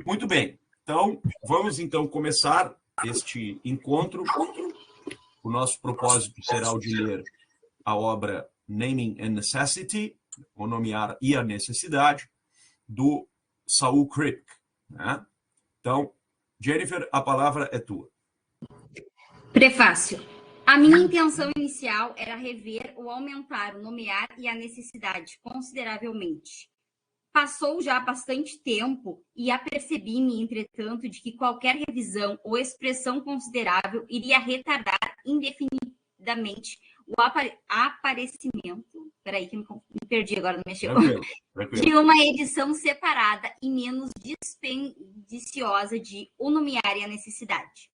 Muito bem. Então, vamos então começar este encontro. O nosso propósito será o de ler a obra Naming and Necessity, o nomear e a necessidade, do Saul Crick, né? Então, Jennifer, a palavra é tua. Prefácio. A minha intenção inicial era rever ou aumentar o nomear e a necessidade consideravelmente. Passou já bastante tempo e apercebi-me, entretanto, de que qualquer revisão ou expressão considerável iria retardar indefinidamente o aparecimento... Peraí, que me perdi agora, não mexeu. Tranquilo. De uma edição separada e menos dispendiciosa de o nomear e a necessidade.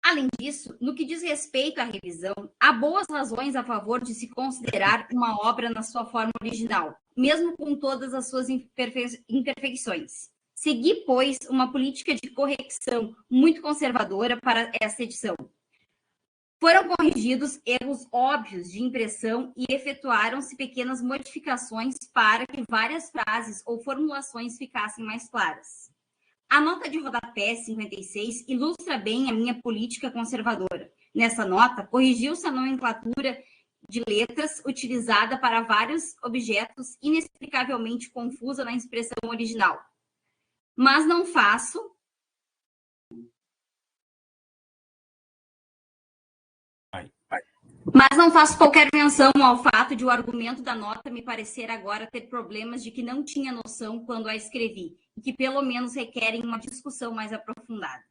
Além disso, no que diz respeito à revisão, há boas razões a favor de se considerar uma obra na sua forma original, mesmo com todas as suas imperfeições. Segui, pois, uma política de correção muito conservadora para esta edição. Foram corrigidos erros óbvios de impressão e efetuaram-se pequenas modificações para que várias frases ou formulações ficassem mais claras. A nota de rodapé 56 ilustra bem a minha política conservadora. Nessa nota, corrigiu-se a nomenclatura de letras utilizada para vários objetos inexplicavelmente confusa na expressão original. Mas não faço qualquer menção ao fato de o argumento da nota me parecer agora ter problemas de que não tinha noção quando a escrevi, e que pelo menos requerem uma discussão mais aprofundada.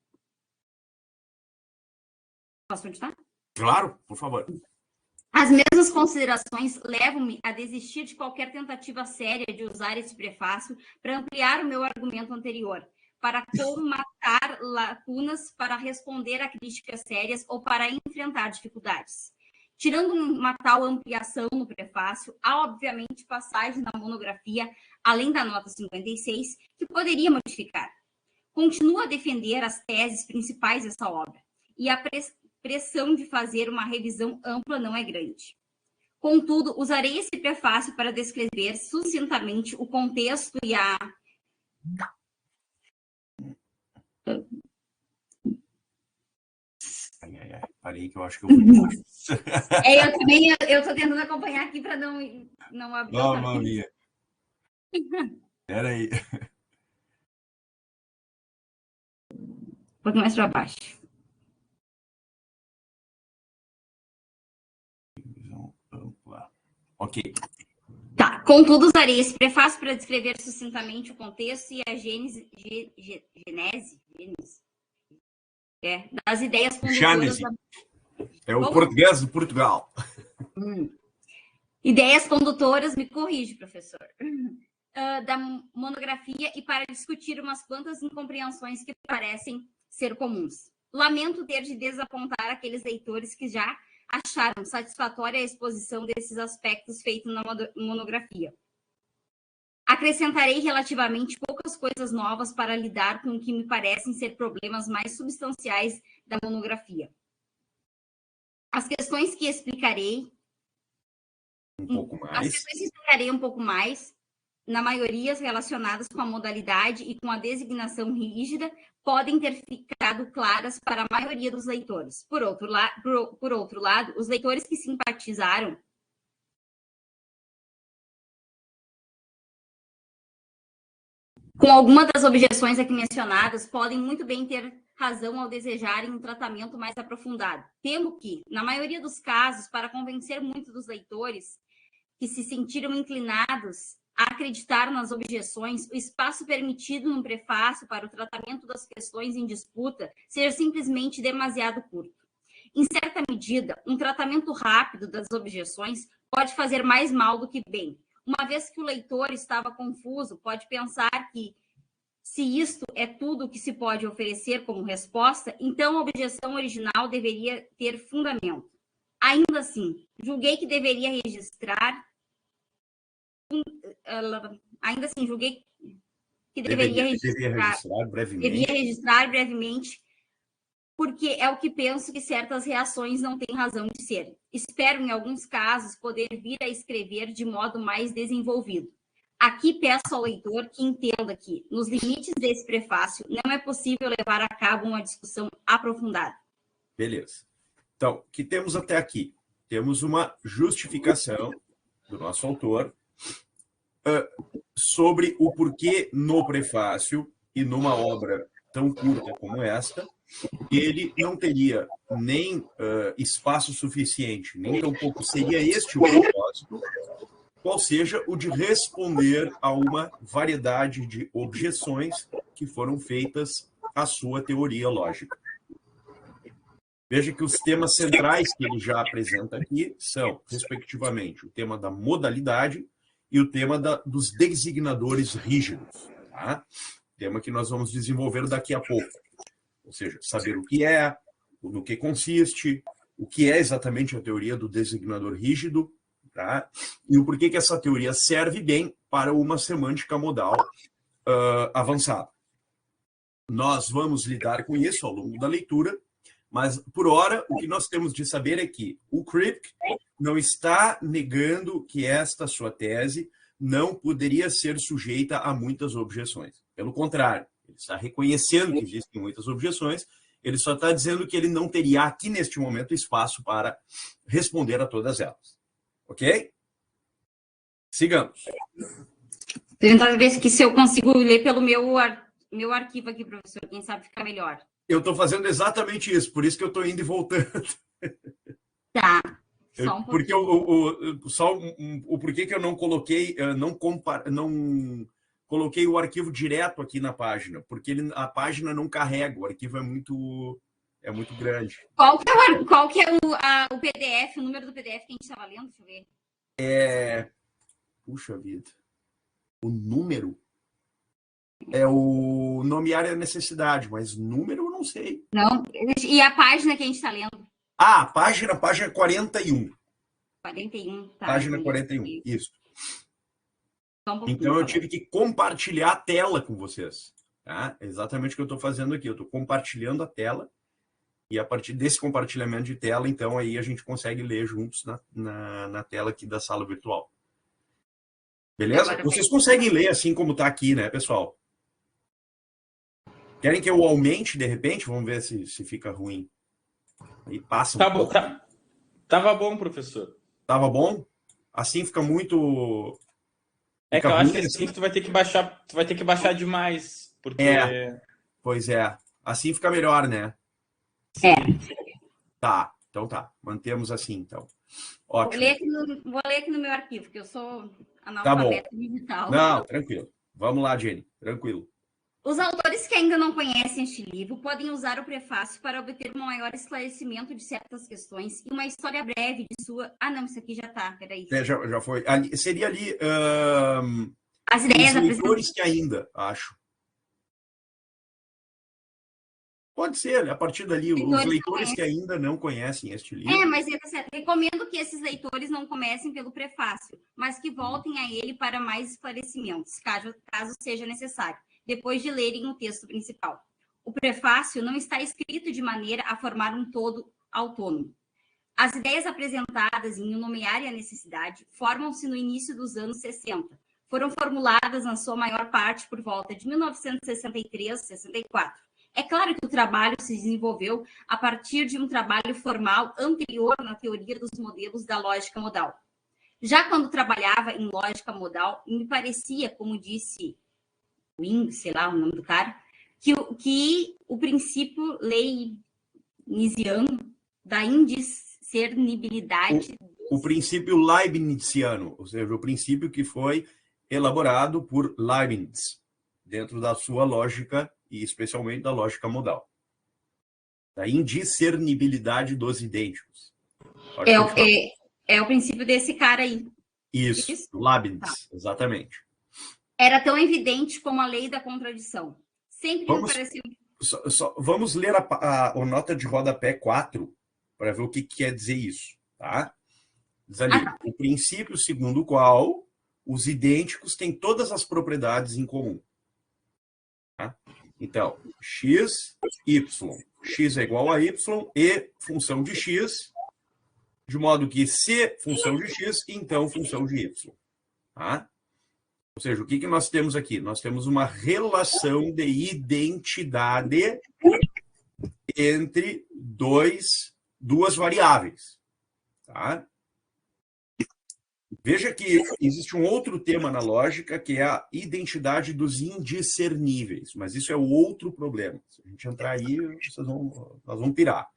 Posso continuar? Claro, por favor. As mesmas considerações levam-me a desistir de qualquer tentativa séria de usar esse prefácio para ampliar o meu argumento anterior, para colmatar lacunas, para responder a críticas sérias ou para enfrentar dificuldades. Tirando uma tal ampliação no prefácio, há, obviamente, passagens na monografia, além da nota 56, que poderia modificar. Continuo a defender as teses principais dessa obra, e a pressão de fazer uma revisão ampla não é grande. Contudo, usarei esse prefácio para descrever sucintamente o contexto e a... Parei que eu acho que eu fui demais. Eu também, eu estou tentando acompanhar aqui para não abrir. Mamma mia. Peraí. Um pouco mais para baixo. Ok. Tá. Contudo, usarei esse prefácio para descrever sucintamente o contexto e a genese das ideias condutoras... É o português de Portugal. Ideias condutoras, me corrige, professor, da monografia e para discutir umas quantas incompreensões que parecem ser comuns. Lamento ter de desapontar aqueles leitores que já acharam satisfatória a exposição desses aspectos feitos na monografia. Acrescentarei relativamente poucas coisas novas para lidar com o que me parecem ser problemas mais substanciais da monografia. As questões que explicarei um pouco mais, na maioria as com a modalidade e com a designação rígida, podem ter ficado claras para a maioria dos leitores. Por outro lado, os leitores que simpatizaram com alguma das objeções aqui mencionadas podem muito bem ter razão ao desejarem um tratamento mais aprofundado. Temo que, na maioria dos casos, para convencer muitos dos leitores que se sentiram inclinados a acreditar nas objeções, o espaço permitido no prefácio para o tratamento das questões em disputa seja simplesmente demasiado curto. Em certa medida, um tratamento rápido das objeções pode fazer mais mal do que bem. Uma vez que o leitor estava confuso, pode pensar que, se isto é tudo o que se pode oferecer como resposta, então a objeção original deveria ter fundamento. Ainda assim, julguei que deveria registrar brevemente, porque é o que penso que certas reações não têm razão de ser. Espero, em alguns casos, poder vir a escrever de modo mais desenvolvido. Aqui peço ao leitor que entenda que, nos limites desse prefácio, não é possível levar a cabo uma discussão aprofundada. Beleza. Então, o que temos até aqui? Temos uma justificação do nosso autor sobre o porquê no prefácio e numa obra tão curta como esta, ele não teria nem espaço suficiente, nem tampouco seria este o propósito, qual seja o de responder a uma variedade de objeções que foram feitas à sua teoria lógica. Veja que os temas centrais que ele já apresenta aqui são, respectivamente, o tema da modalidade e o tema dos designadores rígidos. Tá? Tema que nós vamos desenvolver daqui a pouco. Ou seja, saber o que é, no que consiste, o que é exatamente a teoria do designador rígido, tá? E o porquê que essa teoria serve bem para uma semântica modal avançada. Nós vamos lidar com isso ao longo da leitura, mas, por hora, o que nós temos de saber é que o Kripke não está negando que esta sua tese não poderia ser sujeita a muitas objeções. Pelo contrário, ele está reconhecendo que existem muitas objeções, ele só está dizendo que ele não teria aqui, neste momento, espaço para responder a todas elas. Ok? Sigamos. Tentando ver se eu consigo ler pelo meu arquivo aqui, professor. Quem sabe fica melhor. Eu estou fazendo exatamente isso, por isso que eu estou indo e voltando. Tá. Só um porque o porquê que eu não coloquei, não coloquei o arquivo direto aqui na página, porque a página não carrega, o arquivo é muito grande. Qual que é o PDF, o número do PDF que a gente estava lendo? Deixa eu ver. Puxa vida. O número? É o nomear a necessidade, mas número eu não sei. Não, e a página que a gente está lendo? Ah, página 41. 41, tá. Página 41, isso. Então eu tive que compartilhar a tela com vocês. Tá? É exatamente o que eu estou fazendo aqui. Eu estou compartilhando a tela e a partir desse compartilhamento de tela, então, aí a gente consegue ler juntos na tela aqui da sala virtual. Beleza? Vocês conseguem ler assim como está aqui, né, pessoal? Querem que eu aumente, de repente? Vamos ver se fica ruim. Aí passa um pouco. Tava bom, professor. Tava bom? Assim fica muito... É que eu acho que assim tu vai ter que baixar demais, porque... Pois é. Assim fica melhor, né? Tá, então tá. Mantemos assim, então. Ótimo. Vou ler aqui no meu arquivo, que eu sou analfabeta digital. Não, tranquilo. Vamos lá, Jenny. Tranquilo. Os autores que ainda não conhecem este livro podem usar o prefácio para obter um maior esclarecimento de certas questões e uma história breve de sua... Ah, não, isso aqui já tá, peraí. Já foi. Seria ali... As ideias os leitores que ainda, acho. Pode ser, a partir dali, os leitores que ainda não conhecem este livro. Mas recomendo que esses leitores não comecem pelo prefácio, mas que voltem a ele para mais esclarecimentos, caso seja necessário, depois de lerem o texto principal. O prefácio não está escrito de maneira a formar um todo autônomo. As ideias apresentadas em O Nomear e a Necessidade formam-se no início dos anos 60. Foram formuladas, na sua maior parte, por volta de 1963, 64. É claro que o trabalho se desenvolveu a partir de um trabalho formal anterior na teoria dos modelos da lógica modal. Já quando trabalhava em lógica modal, me parecia, como disse Wing, sei lá o nome do cara, que o princípio leibniziano da indiscernibilidade... O princípio leibniziano, ou seja, o princípio que foi elaborado por Leibniz, dentro da sua lógica e especialmente da lógica modal. Da indiscernibilidade dos idênticos. É o princípio desse cara aí. Isso? Leibniz, tá. Exatamente. Era tão evidente como a lei da contradição. Sempre me pareceu... Vamos ler a nota de rodapé 4 para ver o que quer dizer isso. Tá? Diz ali, o princípio segundo o qual os idênticos têm todas as propriedades em comum. Tá? Então, x, y. X é igual a y e função de x, de modo que se função de x, então função de y. Tá? Ou seja, o que nós temos aqui? Nós temos uma relação de identidade entre duas variáveis. Tá? Veja que existe um outro tema na lógica, que é a identidade dos indiscerníveis. Mas isso é outro problema. Se a gente entrar aí, nós vamos pirar.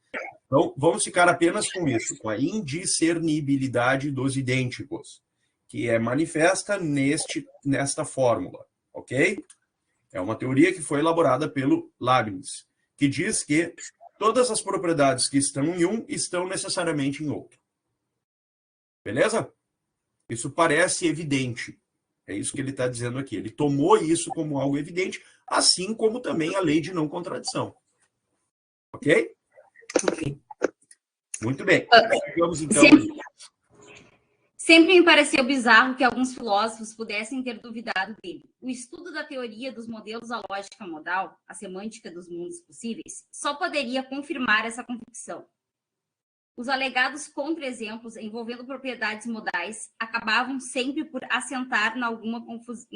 Então, vamos ficar apenas com isso, com a indiscernibilidade dos idênticos, que é manifesta nesta fórmula, ok? É uma teoria que foi elaborada pelo Leibniz, que diz que todas as propriedades que estão em um estão necessariamente em outro. Beleza? Isso parece evidente. É isso que ele está dizendo aqui. Ele tomou isso como algo evidente, assim como também a lei de não contradição. Ok? Muito bem. Vamos então. Sempre me pareceu bizarro que alguns filósofos pudessem ter duvidado dele. O estudo da teoria dos modelos da lógica modal, a semântica dos mundos possíveis, só poderia confirmar essa convicção. Os alegados contra-exemplos envolvendo propriedades modais acabavam sempre por assentar em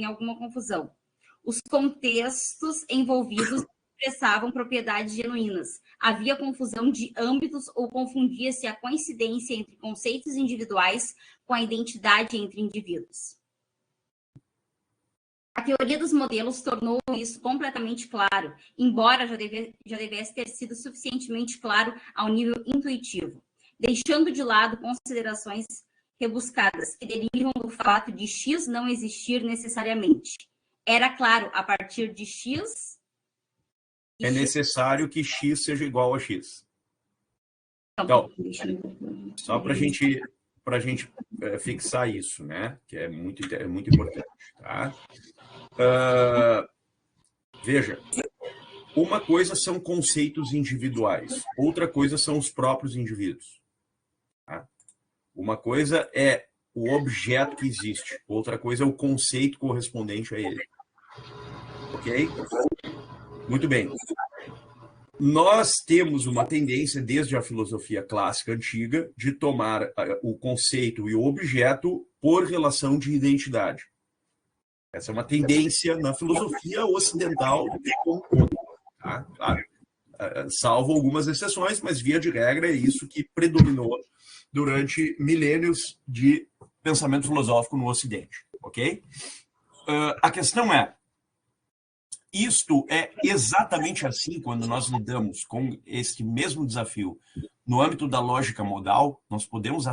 alguma confusão. Os contextos envolvidos expressavam propriedades genuínas. Havia confusão de âmbitos ou confundia-se a coincidência entre conceitos individuais com a identidade entre indivíduos. A teoria dos modelos tornou isso completamente claro, embora já devesse ter sido suficientemente claro ao nível intuitivo, deixando de lado considerações rebuscadas que derivam do fato de X não existir necessariamente. Era claro, a partir de X... É necessário que X seja igual a X. Então, só para a gente fixar isso, né? Que é muito importante. Tá? Veja, uma coisa são conceitos individuais, outra coisa são os próprios indivíduos. Tá? Uma coisa é o objeto que existe, outra coisa é o conceito correspondente a ele. Ok? Muito bem. Nós temos uma tendência, desde a filosofia clássica antiga, de tomar o conceito e o objeto por relação de identidade. Essa é uma tendência na filosofia ocidental como todo. Tá? Claro, salvo algumas exceções, mas via de regra é isso que predominou durante milênios de pensamento filosófico no Ocidente. Ok? A questão é, isto é exatamente assim quando nós lidamos com este mesmo desafio no âmbito da lógica modal, nós podemos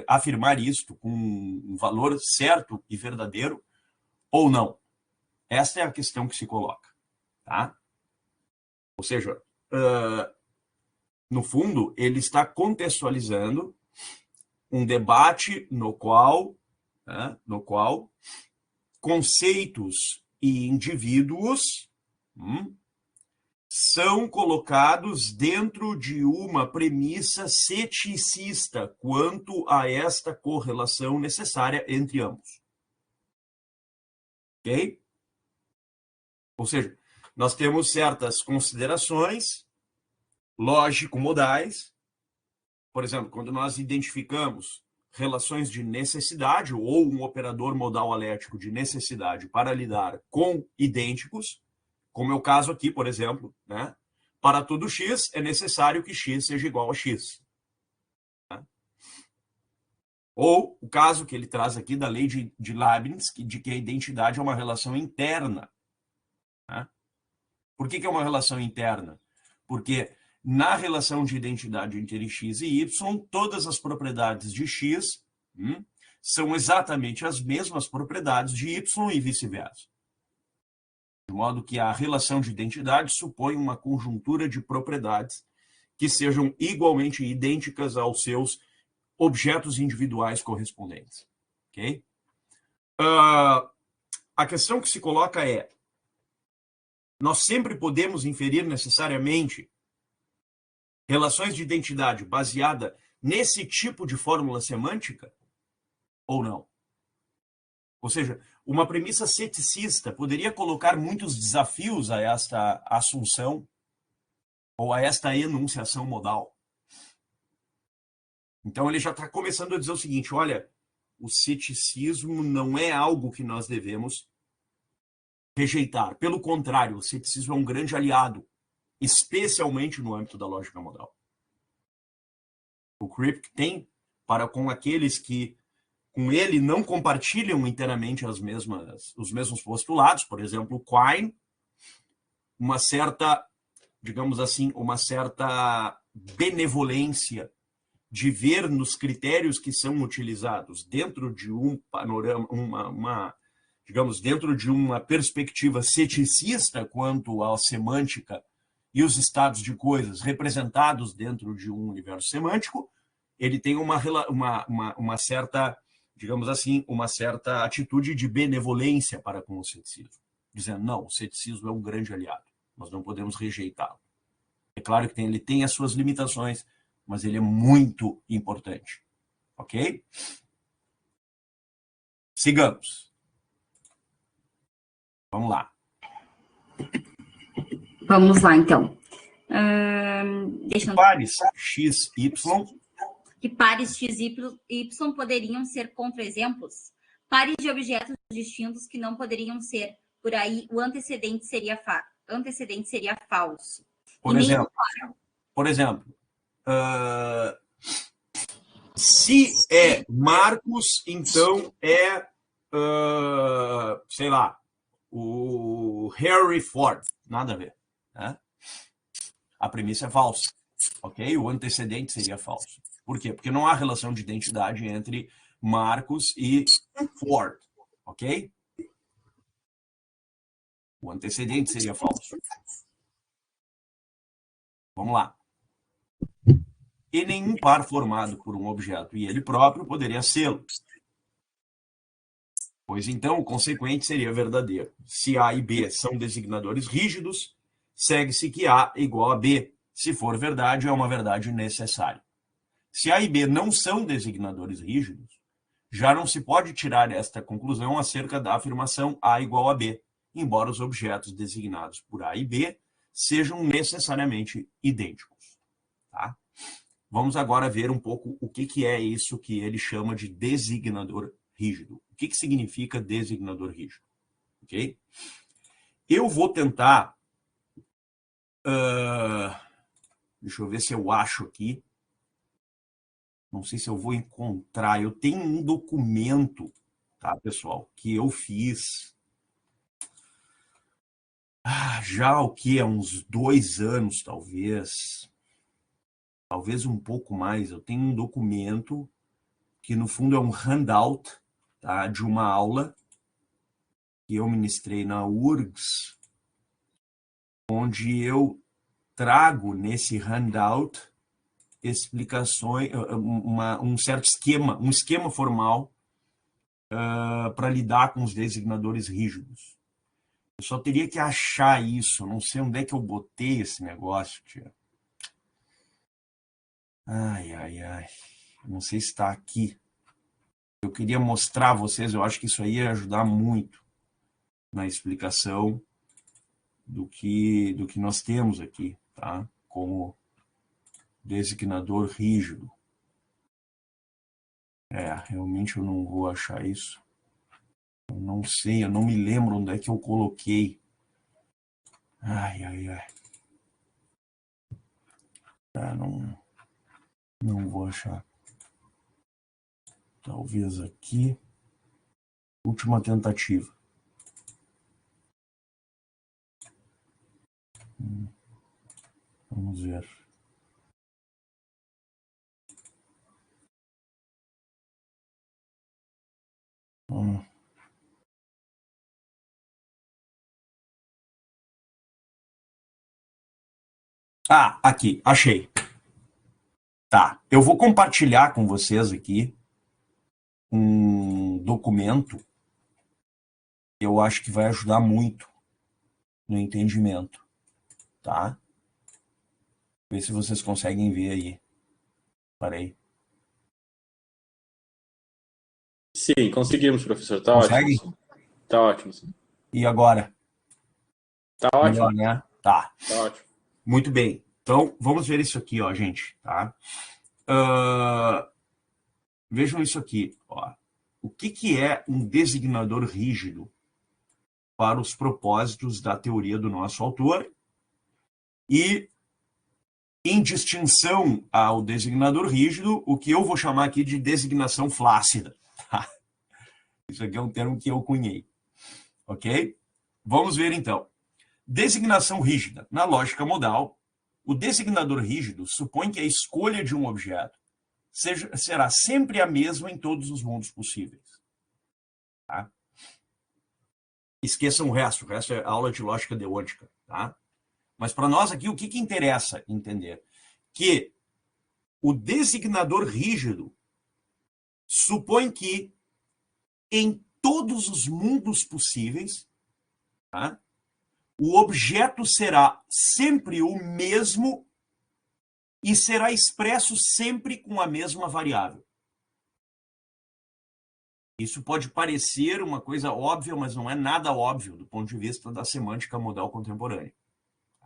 afirmar isto com um valor certo e verdadeiro ou não? Esta é a questão que se coloca. Tá? Ou seja, no fundo, ele está contextualizando um debate no qual conceitos e indivíduos são colocados dentro de uma premissa ceticista quanto a esta correlação necessária entre ambos. Ok? Ou seja, nós temos certas considerações lógico-modais. Por exemplo, quando nós identificamos relações de necessidade ou um operador modal alético de necessidade para lidar com idênticos, como é o caso aqui, por exemplo, né? Para todo x é necessário que x seja igual a x. Né? Ou o caso que ele traz aqui da lei de Leibniz, de que a identidade é uma relação interna. Né? Por que é uma relação interna? Porque na relação de identidade entre x e y, todas as propriedades de x são exatamente as mesmas propriedades de y e vice-versa. De modo que a relação de identidade supõe uma conjuntura de propriedades que sejam igualmente idênticas aos seus objetos individuais correspondentes. Okay? A questão que se coloca é: nós sempre podemos inferir necessariamente relações de identidade baseada nesse tipo de fórmula semântica ou não? Ou seja, uma premissa ceticista poderia colocar muitos desafios a esta assunção ou a esta enunciação modal. Então ele já está começando a dizer o seguinte: olha, o ceticismo não é algo que nós devemos rejeitar. Pelo contrário, o ceticismo é um grande aliado, especialmente no âmbito da lógica modal. O Kripke tem para com aqueles que com ele não compartilham inteiramente os mesmos postulados, por exemplo, o Quine, uma certa, digamos assim, uma certa benevolência de ver nos critérios que são utilizados dentro de um panorama, digamos, dentro de uma perspectiva ceticista quanto à semântica e os estados de coisas representados dentro de um universo semântico, ele tem uma certa, digamos assim, uma certa atitude de benevolência para com o ceticismo, dizendo, não, o ceticismo é um grande aliado, nós não podemos rejeitá-lo. É claro que ele tem as suas limitações, mas ele é muito importante. Ok? Sigamos. Vamos lá. Vamos lá, então. Pares x, y. Que pares x e y poderiam ser contra-exemplos? Pares de objetos distintos que não poderiam ser. Por aí, o antecedente seria falso. Por exemplo, se é Marcos, então é, sei lá, o Harry Ford. Nada a ver. Né? A premissa é falsa. Ok? O antecedente seria falso. Por quê? Porque não há relação de identidade entre Marcos e Ford. Ok? O antecedente seria falso. Vamos lá. E nenhum par formado por um objeto e ele próprio poderia sê-lo. Pois então o consequente seria verdadeiro. Se A e B são designadores rígidos, segue-se que A é igual a B. Se for verdade, é uma verdade necessária. Se A e B não são designadores rígidos, já não se pode tirar esta conclusão acerca da afirmação A igual a B, embora os objetos designados por A e B sejam necessariamente idênticos. Tá? Vamos agora ver um pouco o que é isso que ele chama de designador rígido. O que significa designador rígido? Okay? Eu vou tentar... deixa eu ver se eu acho aqui. Não sei se eu vou encontrar. Eu tenho um documento, tá, pessoal, que eu fiz já o que? Há uns 2 anos, talvez. Talvez um pouco mais. Eu tenho um documento que, no fundo, é um handout, tá, de uma aula que eu ministrei na URGS, onde eu trago nesse handout explicações, um certo esquema, um esquema formal para lidar com os designadores rígidos. Eu só teria que achar isso, não sei onde é que eu botei esse negócio, tia. Ai, não sei se está aqui. Eu queria mostrar a vocês, eu acho que isso aí ia ajudar muito na explicação do que nós temos aqui, tá? Como designador rígido. Realmente eu não vou achar isso. Eu não sei, eu não me lembro onde é que eu coloquei. Não vou achar. Talvez aqui. Última tentativa. Vamos ver. Aqui, achei. Tá, eu vou compartilhar com vocês aqui um documento que eu acho que vai ajudar muito no entendimento, tá? Ver se vocês conseguem ver aí. Parei. Sim, conseguimos, professor. Tá Consegue? ótimo. Tá ótimo. Sim. E agora? Tá ótimo. Melhor, né? Tá. Tá ótimo. Muito bem. Então, vamos ver isso aqui, ó, gente, tá? Vejam isso aqui, ó. o que é um designador rígido para os propósitos da teoria do nosso autor e, em distinção ao designador rígido, o que eu vou chamar aqui de designação flácida. Isso aqui é um termo que eu cunhei. Ok? Vamos ver, então. Designação rígida. Na lógica modal, o designador rígido supõe que a escolha de um objeto será sempre a mesma em todos os mundos possíveis. Tá? Esqueçam o resto é aula de lógica deôntica. Tá? Mas para nós aqui, o que interessa entender? Que o designador rígido supõe que em todos os mundos possíveis, tá, o objeto será sempre o mesmo e será expresso sempre com a mesma variável. Isso pode parecer uma coisa óbvia, mas não é nada óbvio do ponto de vista da semântica modal contemporânea.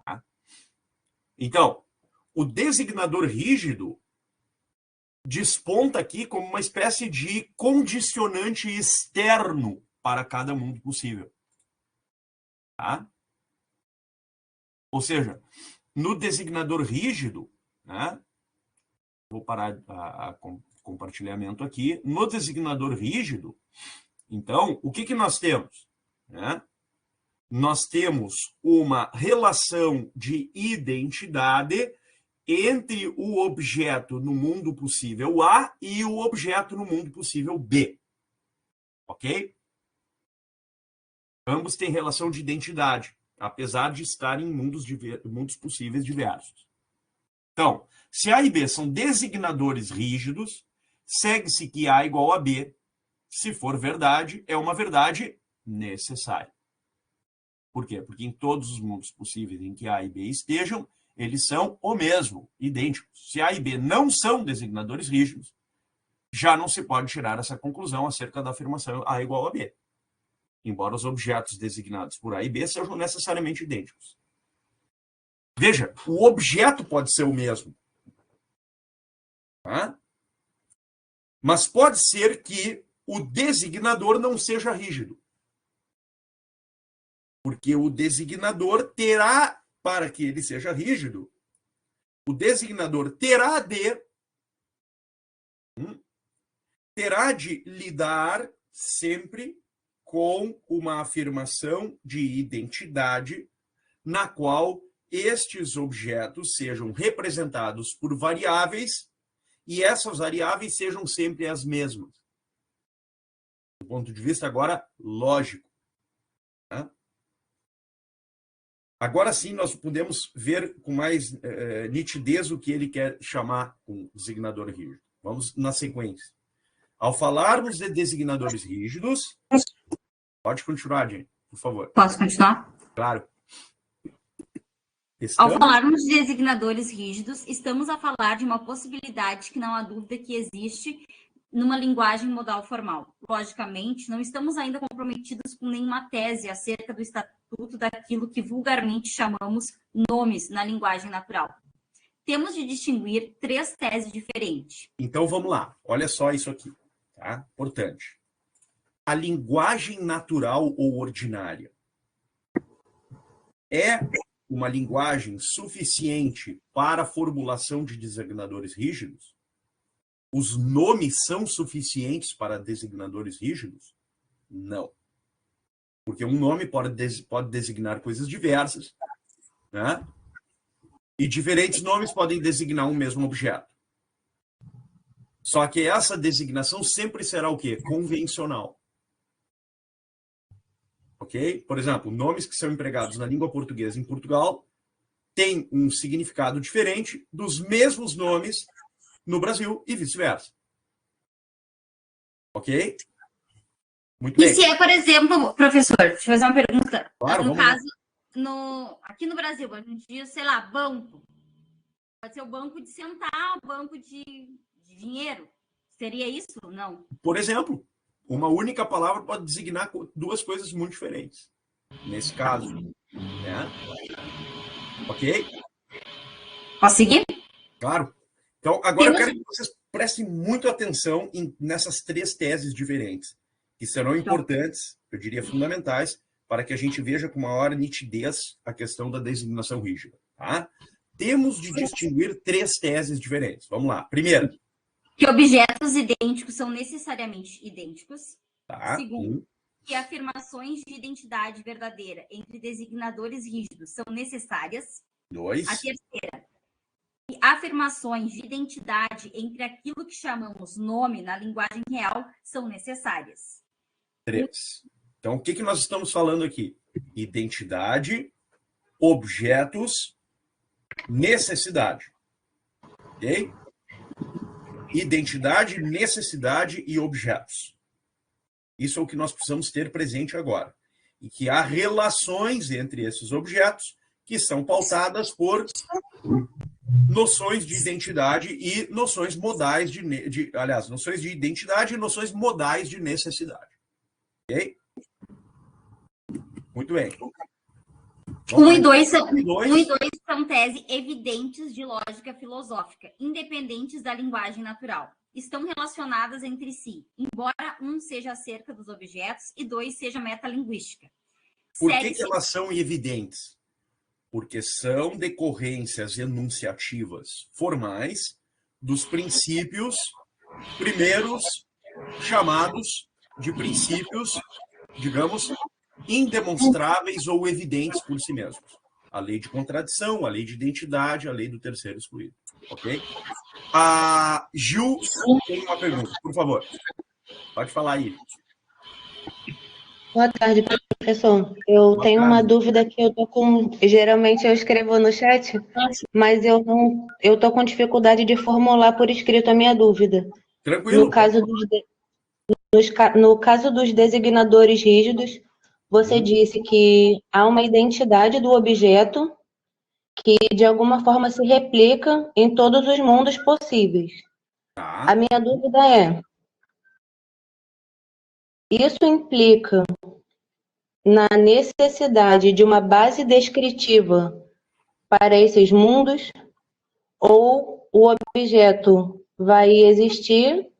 Tá? Então, o designador rígido desponta aqui como uma espécie de condicionante externo para cada mundo possível. Tá? Ou seja, no designador rígido, né, vou parar o compartilhamento aqui, no designador rígido, então, o que nós temos? Né? Nós temos uma relação de identidade entre o objeto no mundo possível A e o objeto no mundo possível B. Ok? Ambos têm relação de identidade, apesar de estarem em mundos possíveis diversos. Então, se A e B são designadores rígidos, segue-se que A igual a B, se for verdade, é uma verdade necessária. Por quê? Porque em todos os mundos possíveis em que A e B estejam, eles são o mesmo, idênticos. Se A e B não são designadores rígidos, já não se pode tirar essa conclusão acerca da afirmação A igual a B. Embora os objetos designados por A e B sejam necessariamente idênticos. Veja, o objeto pode ser o mesmo. Tá? Mas pode ser que o designador não seja rígido. Porque o designador terá, para que ele seja rígido, o designador terá de lidar sempre com uma afirmação de identidade na qual estes objetos sejam representados por variáveis e essas variáveis sejam sempre as mesmas. Do ponto de vista agora lógico. Tá? Agora sim nós podemos ver com mais nitidez o que ele quer chamar com designador rígido. Vamos na sequência. Ao falarmos de designadores rígidos... Pode continuar, Jenny, por favor. Posso continuar? Claro. Ao falarmos de designadores rígidos, estamos a falar de uma possibilidade que não há dúvida que existe numa linguagem modal formal. Logicamente, não estamos ainda comprometidos com nenhuma tese acerca do estatuto daquilo que vulgarmente chamamos nomes na linguagem natural. Temos de distinguir três teses diferentes. Então, vamos lá. Olha só isso aqui. Tá? Importante. A linguagem natural ou ordinária é uma linguagem suficiente para a formulação de designadores rígidos? Os nomes são suficientes para designadores rígidos? Não. Porque um nome pode designar coisas diversas, né? E diferentes nomes podem designar um mesmo objeto. Só que essa designação sempre será o quê? Convencional. Ok? Por exemplo, nomes que são empregados na língua portuguesa em Portugal têm um significado diferente dos mesmos nomes no Brasil e vice-versa. Ok? Muito bem. E se é, por exemplo, professor, deixa eu fazer uma pergunta. Claro, no caso, aqui no Brasil, a gente diz, sei lá, banco. Pode ser o banco de sentar, o banco de dinheiro. Seria isso? Não. Por exemplo, uma única palavra pode designar duas coisas muito diferentes. Nesse caso. Né? Ok? Posso seguir? Claro. Então, agora eu quero que vocês Prestem muito atenção nessas 3 teses diferentes, que serão importantes, eu diria fundamentais, para que a gente veja com maior nitidez a questão da designação rígida. Tá? Temos de distinguir 3 teses diferentes. Vamos lá. Primeiro. Que objetos idênticos são necessariamente idênticos. Tá. Segundo, que afirmações de identidade verdadeira entre designadores rígidos são necessárias. 2. A terceira, que afirmações de identidade entre aquilo que chamamos nome na linguagem real são necessárias. 3. Então, o que nós estamos falando aqui? Identidade, objetos, necessidade. Ok? Identidade, necessidade e objetos. Isso é o que nós precisamos ter presente agora. E que há relações entre esses objetos que são pautadas por noções de identidade e noções modais aliás, noções de identidade e noções modais de necessidade. Ok? Muito bem. 1 e 2 são tese evidentes de lógica filosófica, independentes da linguagem natural. Estão relacionadas entre si, embora um seja acerca dos objetos e 2 seja metalinguística. Por que elas são evidentes? Porque são decorrências enunciativas formais dos princípios primeiros chamados de princípios, digamos, indemonstráveis ou evidentes por si mesmos. A lei de contradição, a lei de identidade, a lei do terceiro excluído. Ok? A Gil tem uma pergunta, por favor. Pode falar aí. Boa tarde, professor. Eu tenho uma dúvida que eu tô com. Geralmente eu escrevo no chat, mas eu tô com dificuldade de formular por escrito a minha dúvida. Tranquilo. No caso dos designadores rígidos, você disse que há uma identidade do objeto que de alguma forma se replica em todos os mundos possíveis. Tá. A minha dúvida é: isso implica na necessidade de uma base descritiva para esses mundos, ou o objeto vai existir,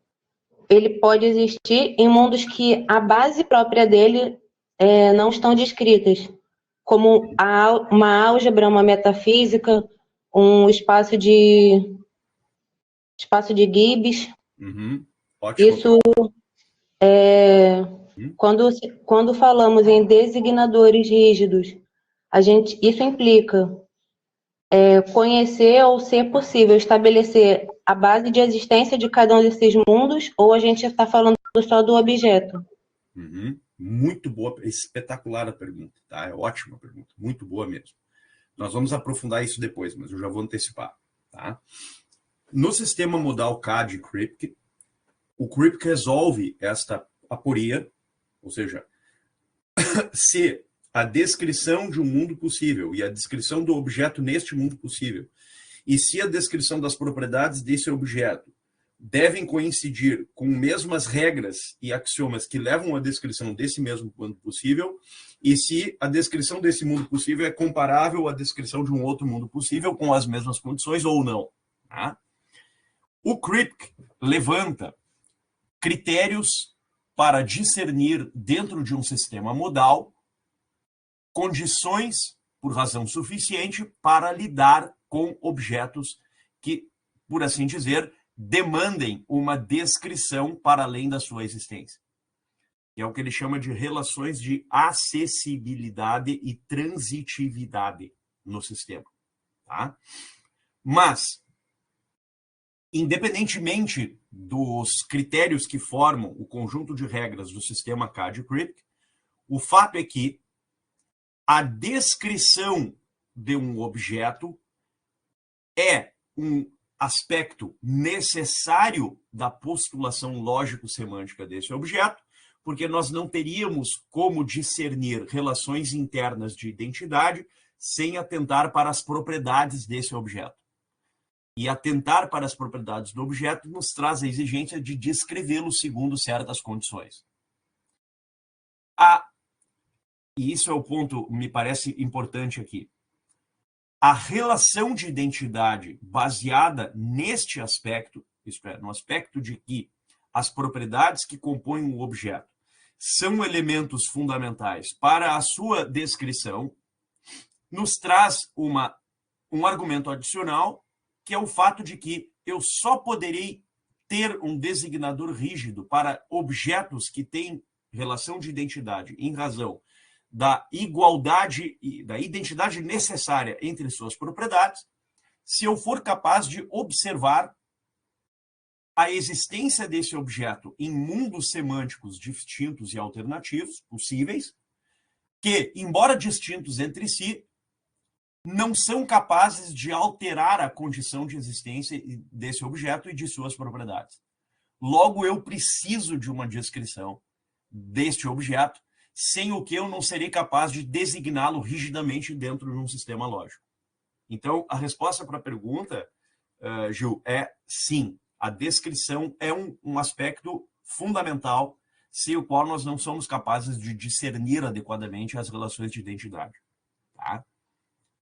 ele pode existir em mundos que a base própria dele não estão descritas, como uma álgebra, uma metafísica, um espaço de Gibbs. Ótimo. Isso quando falamos em designadores rígidos, isso implica conhecer ou, ser possível, estabelecer a base de existência de cada um desses mundos, ou a gente está falando só do objeto? Muito boa, espetacular a pergunta, tá? É ótima a pergunta, muito boa mesmo. Nós vamos aprofundar isso depois, mas eu já vou antecipar, tá? No sistema modal CAD Kripke, o Kripke resolve esta aporia, ou seja, se a descrição de um mundo possível e a descrição do objeto neste mundo possível, e se a descrição das propriedades desse objeto devem coincidir com mesmas regras e axiomas que levam à descrição desse mesmo mundo possível, e se a descrição desse mundo possível é comparável à descrição de um outro mundo possível com as mesmas condições ou não. Tá? O Kripke levanta critérios para discernir dentro de um sistema modal condições por razão suficiente para lidar com objetos que, por assim dizer, demandem uma descrição para além da sua existência. Que é o que ele chama de relações de acessibilidade e transitividade no sistema. Tá? Mas, independentemente dos critérios que formam o conjunto de regras do sistema CAD-Kripke, o fato é que a descrição de um objeto é um aspecto necessário da postulação lógico-semântica desse objeto, porque nós não teríamos como discernir relações internas de identidade sem atentar para as propriedades desse objeto. E atentar para as propriedades do objeto nos traz a exigência de descrevê-lo segundo certas condições. E isso é o ponto, me parece importante aqui. A relação de identidade baseada neste aspecto isto é, no aspecto de que as propriedades que compõem o objeto são elementos fundamentais para a sua descrição, nos traz um argumento adicional, que é o fato de que eu só poderei ter um designador rígido para objetos que têm relação de identidade em razão da igualdade e da identidade necessária entre suas propriedades, se eu for capaz de observar a existência desse objeto em mundos semânticos distintos e alternativos possíveis, que, embora distintos entre si, não são capazes de alterar a condição de existência desse objeto e de suas propriedades. Logo, eu preciso de uma descrição deste objeto, sem o que eu não serei capaz de designá-lo rigidamente dentro de um sistema lógico. Então, a resposta para a pergunta, Gil, é sim. A descrição é um aspecto fundamental, sem o qual nós não somos capazes de discernir adequadamente as relações de identidade. Tá?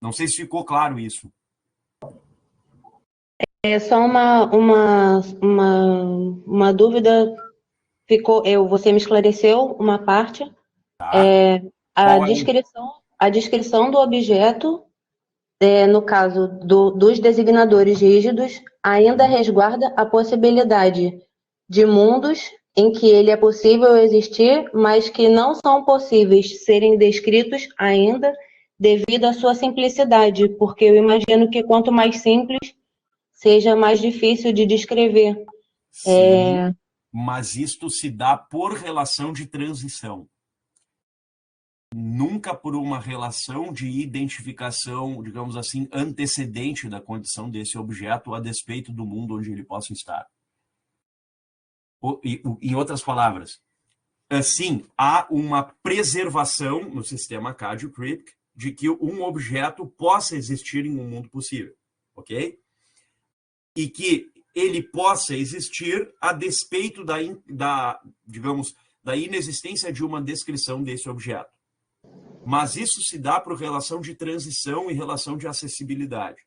Não sei se ficou claro isso. É só uma dúvida. Você me esclareceu uma parte. Tá? A descrição do objeto, no caso dos designadores rígidos, ainda resguarda a possibilidade de mundos em que ele é possível existir, mas que não são possíveis serem descritos ainda devido à sua simplicidade, porque eu imagino que quanto mais simples, seja mais difícil de descrever. Sim, mas isto se dá por relação de transição. Nunca por uma relação de identificação, digamos assim, antecedente da condição desse objeto a despeito do mundo onde ele possa estar. Em outras palavras, assim, há uma preservação no sistema Cadio-Kripke de que um objeto possa existir em um mundo possível, ok? E que ele possa existir a despeito digamos, da inexistência de uma descrição desse objeto. Mas isso se dá por relação de transição e relação de acessibilidade.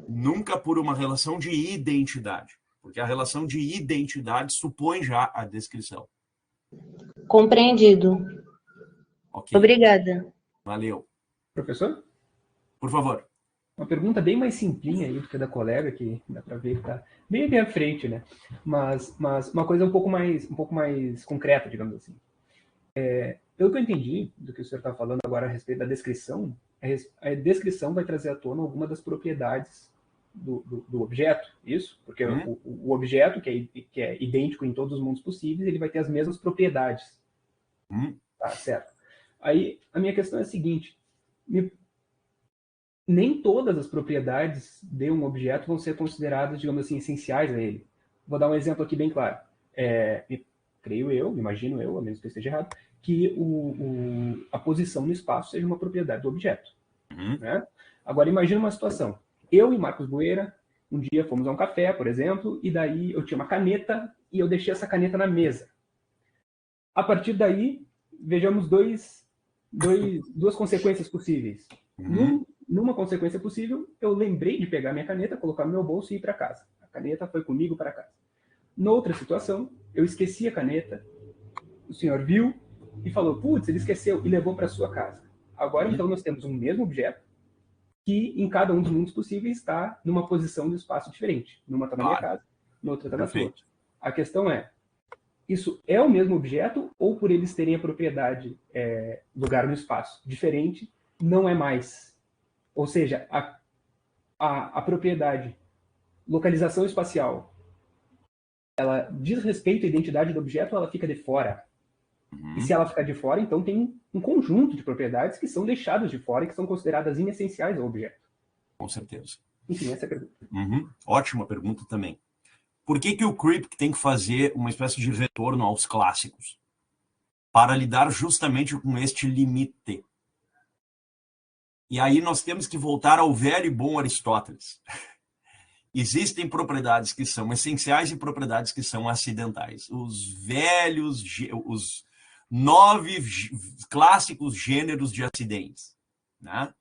Nunca por uma relação de identidade, porque a relação de identidade supõe já a descrição. Compreendido. Okay. Obrigada. Valeu. Professor? Por favor. Uma pergunta bem mais simplinha aí do que a da colega, que dá para ver que está bem ali à frente, né? Mas uma coisa um pouco mais concreta, digamos assim. Pelo que eu entendi do que o senhor está falando agora a respeito da descrição, a descrição vai trazer à tona alguma das propriedades do objeto, isso? Porque o objeto, que é idêntico em todos os mundos possíveis, ele vai ter as mesmas propriedades. Tá, certo. Aí, a minha questão é a seguinte, nem todas as propriedades de um objeto vão ser consideradas, digamos assim, essenciais a ele. Vou dar um exemplo aqui bem claro. Imagino eu, a menos que eu esteja errado, que a posição no espaço seja uma propriedade do objeto. Né? Agora, imagina uma situação. Eu e Marcos Boeira, um dia fomos a um café, por exemplo, e daí eu tinha uma caneta e eu deixei essa caneta na mesa. A partir daí, vejamos duas consequências possíveis. Numa consequência possível, eu lembrei de pegar minha caneta, colocar no meu bolso e ir para casa. A caneta foi comigo para casa. Noutra situação, eu esqueci a caneta, o senhor viu e falou, putz, ele esqueceu, e levou para sua casa. Agora, então, nós temos um mesmo objeto que, em cada um dos mundos possíveis, está numa posição do espaço diferente. Numa está na minha casa, noutra está na sua. A questão é, isso é o mesmo objeto ou por eles terem a propriedade lugar no espaço diferente, não é mais? Ou seja, a propriedade localização espacial, ela diz respeito à identidade do objeto ou ela fica de fora? E se ela ficar de fora, então tem um conjunto de propriedades que são deixadas de fora e que são consideradas inessenciais ao objeto. Com certeza. Enfim, essa é a pergunta. Ótima pergunta também. Por que o Kripke tem que fazer uma espécie de retorno aos clássicos? Para lidar justamente com este limite. E aí nós temos que voltar ao velho e bom Aristóteles. Existem propriedades que são essenciais e propriedades que são acidentais. Os 9 clássicos gêneros de acidentes. Né?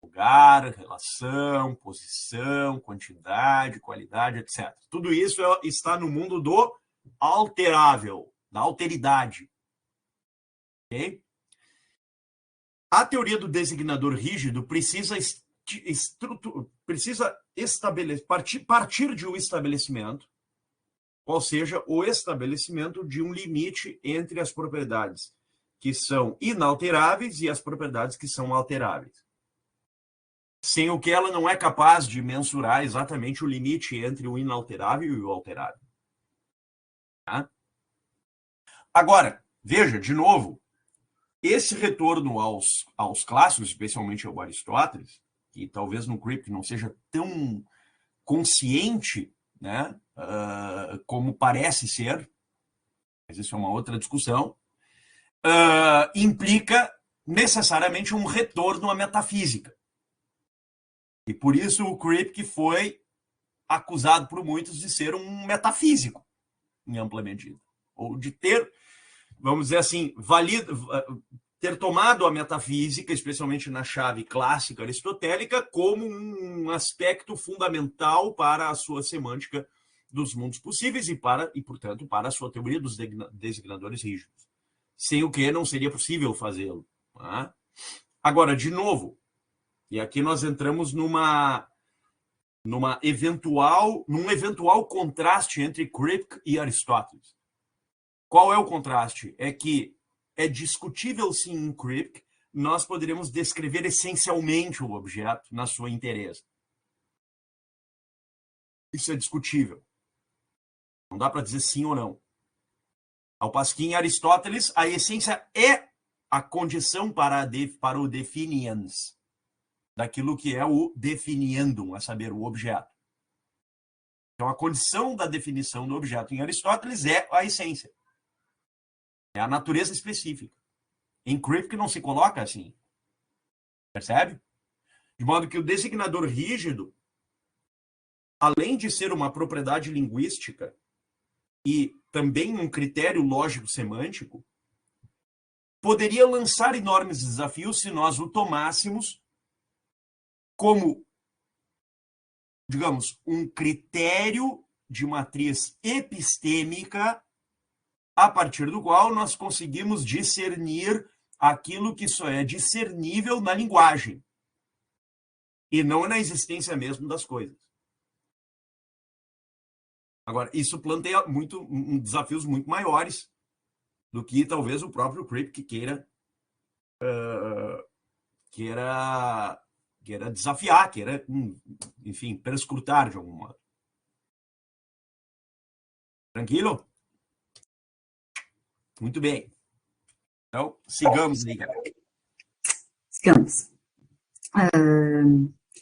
O lugar, relação, posição, quantidade, qualidade, etc. Tudo isso está no mundo do alterável, da alteridade. Okay? A teoria do designador rígido precisa estabelecer, partir de um estabelecimento, qual seja o estabelecimento de um limite entre as propriedades que são inalteráveis e as propriedades que são alteráveis. Sem o que ela não é capaz de mensurar exatamente o limite entre o inalterável e o alterável. Tá? Agora, veja, de novo, esse retorno aos clássicos, especialmente ao Aristóteles, que talvez no Kripke não seja tão consciente, né, como parece ser, mas isso é uma outra discussão, implica necessariamente um retorno à metafísica. E por isso o Kripke foi acusado por muitos de ser um metafísico, em ampla medida. Ou de ter, vamos dizer assim, ter tomado a metafísica, especialmente na chave clássica aristotélica, como um aspecto fundamental para a sua semântica dos mundos possíveis e portanto, para a sua teoria dos designadores rígidos. Sem o que não seria possível fazê-lo. Tá? Agora, de novo, e aqui nós entramos num eventual contraste entre Kripke e Aristóteles. Qual é o contraste? É que é discutível, sim, em Kripke, nós poderíamos descrever essencialmente o objeto na sua inteireza. Isso é discutível. Não dá para dizer sim ou não. Ao passo que em Aristóteles, a essência é a condição para o definiens, daquilo que é o definiendum, a saber, o objeto. Então, a condição da definição do objeto em Aristóteles é a essência. É a natureza específica. Em Kripke não se coloca assim. Percebe? De modo que o designador rígido, além de ser uma propriedade linguística e também um critério lógico-semântico, poderia lançar enormes desafios se nós o tomássemos como, digamos, um critério de matriz epistêmica a partir do qual nós conseguimos discernir aquilo que só é discernível na linguagem e não na existência mesmo das coisas. Agora, isso planteia desafios muito maiores do que talvez o próprio Kripke queira desafiar, queira, enfim, perscrutar de algum modo. Tranquilo? Muito bem. Então, sigamos, Liga. Sigamos.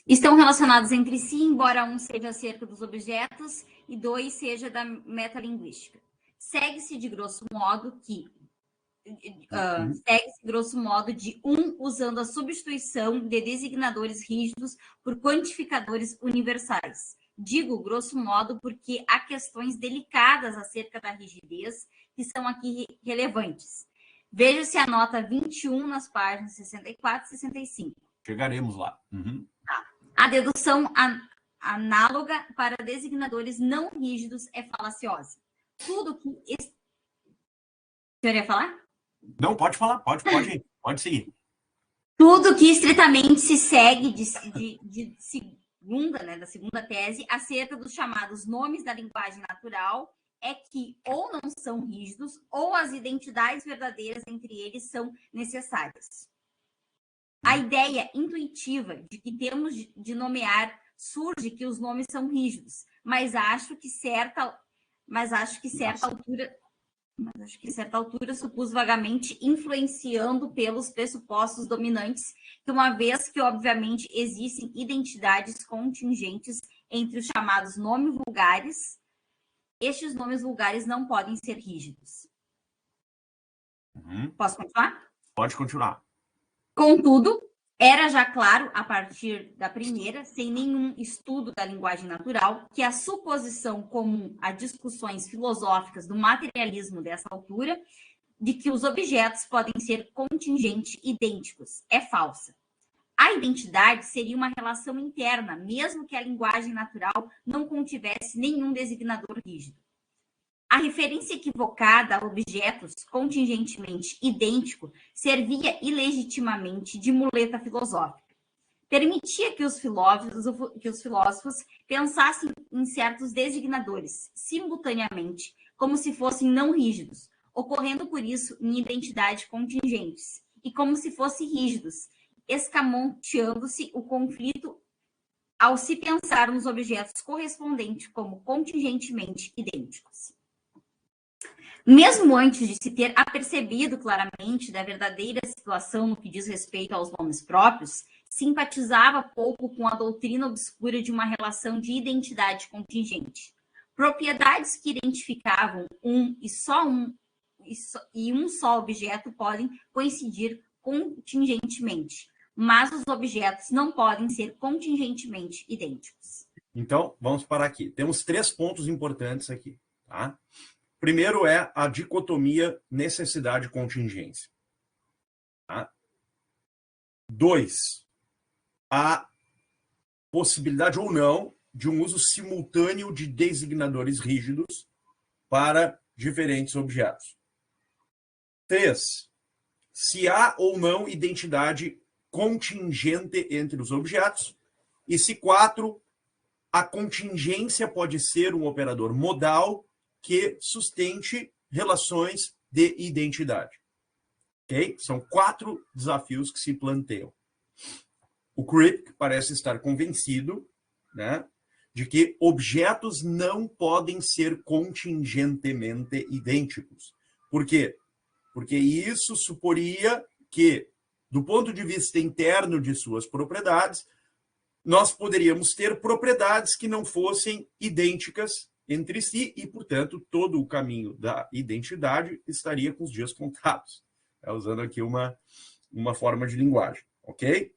Estão relacionados entre si, embora um seja acerca dos objetos e dois seja da metalinguística. Segue-se de grosso modo de um usando a substituição de designadores rígidos por quantificadores universais. Digo grosso modo porque há questões delicadas acerca da rigidez que são aqui relevantes. Veja-se a nota 21 nas páginas 64 e 65. Chegaremos lá. Uhum. A dedução análoga para designadores não rígidos é falaciosa. Tudo que... O senhor ia falar? Não, pode falar. Pode seguir. Tudo que estritamente se segue da segunda tese acerca dos chamados nomes da linguagem natural é que ou não são rígidos ou as identidades verdadeiras entre eles são necessárias. A ideia intuitiva de que temos de nomear surge que os nomes são rígidos, mas acho que certa altura supus vagamente influenciando pelos pressupostos dominantes, que uma vez que obviamente existem identidades contingentes entre os chamados nomes vulgares, estes nomes vulgares não podem ser rígidos. Posso continuar? Pode continuar. Contudo, era já claro, a partir da primeira, sem nenhum estudo da linguagem natural, que a suposição comum a discussões filosóficas do materialismo dessa altura, de que os objetos podem ser contingentes idênticos, é falsa. A identidade seria uma relação interna, mesmo que a linguagem natural não contivesse nenhum designador rígido. A referência equivocada a objetos contingentemente idênticos servia ilegitimamente de muleta filosófica. Permitia que os filósofos pensassem em certos designadores, simultaneamente, como se fossem não rígidos, ocorrendo por isso em identidade contingentes, e como se fossem rígidos, escamoteando-se o conflito ao se pensar nos objetos correspondentes como contingentemente idênticos. Mesmo antes de se ter apercebido claramente da verdadeira situação no que diz respeito aos nomes próprios, simpatizava pouco com a doutrina obscura de uma relação de identidade contingente. Propriedades que identificavam um só objeto podem coincidir contingentemente, mas os objetos não podem ser contingentemente idênticos. Então, vamos parar aqui. Temos 3 pontos importantes aqui, tá? Primeiro é a dicotomia necessidade-contingência. Tá? 2, a possibilidade ou não de um uso simultâneo de designadores rígidos para diferentes objetos. 3, se há ou não identidade contingente entre os objetos. E se 4, a contingência pode ser um operador modal que sustente relações de identidade. Okay? São 4 desafios que se planteiam. O Kripke parece estar convencido, né, de que objetos não podem ser contingentemente idênticos. Por quê? Porque isso suporia que, do ponto de vista interno de suas propriedades, nós poderíamos ter propriedades que não fossem idênticas entre si e, portanto, todo o caminho da identidade estaria com os dias contados. Usando aqui uma forma de linguagem, ok?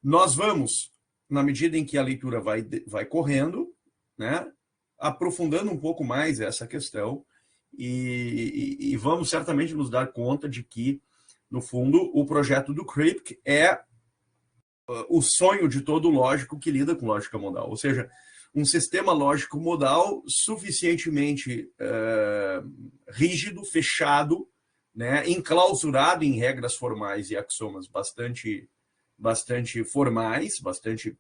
Nós vamos, na medida em que a leitura vai correndo, né, aprofundando um pouco mais essa questão e vamos certamente nos dar conta de que, no fundo, o projeto do Kripke é o sonho de todo lógico que lida com lógica modal. Ou seja, um sistema lógico modal suficientemente rígido, fechado, né, enclausurado em regras formais e axiomas bastante formais, bastante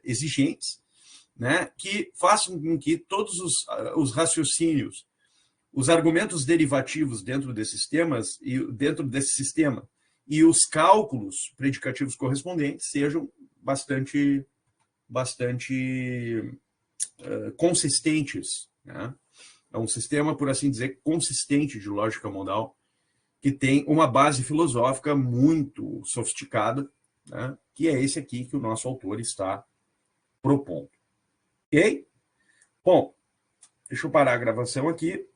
exigentes, né, que façam com que todos os raciocínios, os argumentos derivativos dentro desses sistemas e dentro desse sistema e os cálculos predicativos correspondentes sejam bastante consistentes, né? É um sistema, por assim dizer, consistente de lógica modal, que tem uma base filosófica muito sofisticada, né? Que é esse aqui que o nosso autor está propondo. Ok? Bom, deixa eu parar a gravação aqui.